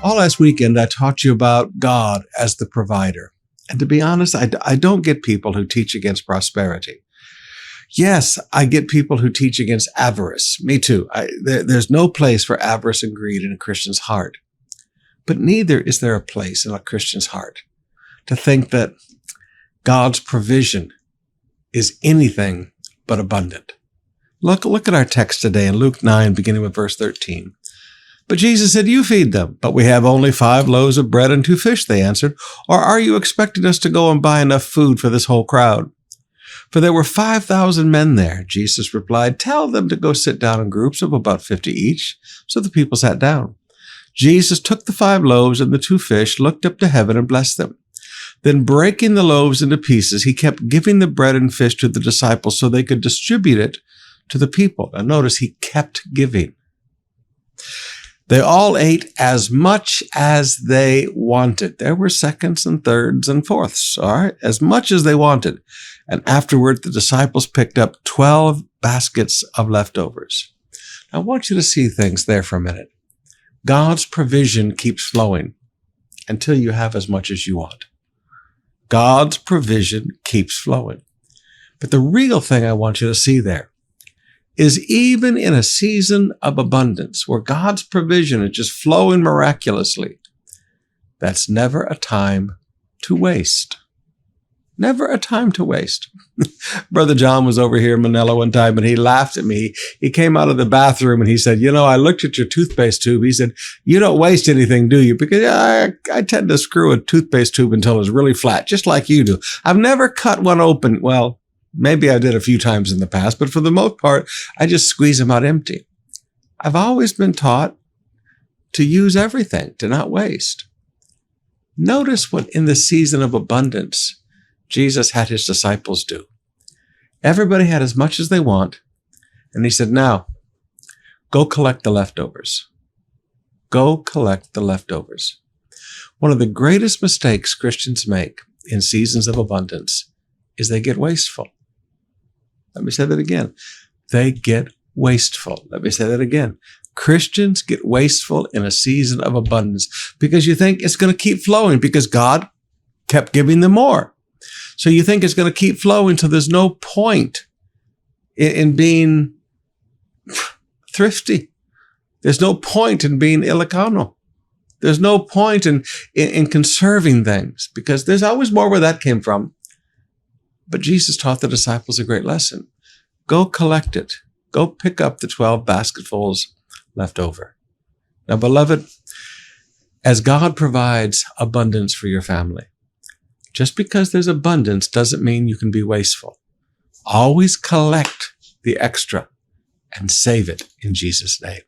All last weekend, I taught you about God as the provider. And to be honest, I don't get people who teach against prosperity. Yes, I get people who teach against avarice. Me too. There's no place for avarice and greed in a Christian's heart. But neither is there a place in a Christian's heart to think that God's provision is anything but abundant. Look at our text today in Luke 9, beginning with verse 13. But Jesus said, "You feed them." "But we have only 5 loaves of bread and 2 fish," they answered. "Or are you expecting us to go and buy enough food for this whole crowd?" For there were 5,000 men there. Jesus replied, "Tell them to go sit down in groups of about 50 each." So the people sat down. Jesus took the 5 loaves and the 2 fish, looked up to heaven and blessed them. Then breaking the loaves into pieces, he kept giving the bread and fish to the disciples so they could distribute it to the people. Now notice he kept giving. They all ate as much as they wanted. There were seconds and thirds and fourths, all right? As much as they wanted. And afterward, the disciples picked up 12 baskets of leftovers. Now, I want you to see things there for a minute. God's provision keeps flowing until you have as much as you want. God's provision keeps flowing. But the real thing I want you to see there is even in a season of abundance where God's provision is just flowing miraculously, that's never a time to waste. Never a time to waste. Brother John was over here in Manila one time and he laughed at me. He came out of the bathroom and he said, "You know, I looked at your toothpaste tube." He said, "You don't waste anything, do you?" Because I tend to screw a toothpaste tube until it's really flat, just like you do. I've never cut one open. Well, maybe I did a few times in the past, but for the most part, I just squeeze them out empty. I've always been taught to use everything, to not waste. Notice what in the season of abundance, Jesus had his disciples do. Everybody had as much as they want, and he said, "Now, go collect the leftovers. Go collect the leftovers." One of the greatest mistakes Christians make in seasons of abundance is they get wasteful. Let me say that again. They get wasteful. Let me say that again. Christians get wasteful in a season of abundance because you think it's going to keep flowing because God kept giving them more. So you think it's going to keep flowing, so there's no point in being thrifty. There's no point in being ilocano. There's no point in conserving things because there's always more where that came from. But Jesus taught the disciples a great lesson. Go collect it. Go pick up the 12 basketfuls left over. Now, beloved, as God provides abundance for your family, just because there's abundance doesn't mean you can be wasteful. Always collect the extra and save it in Jesus' name.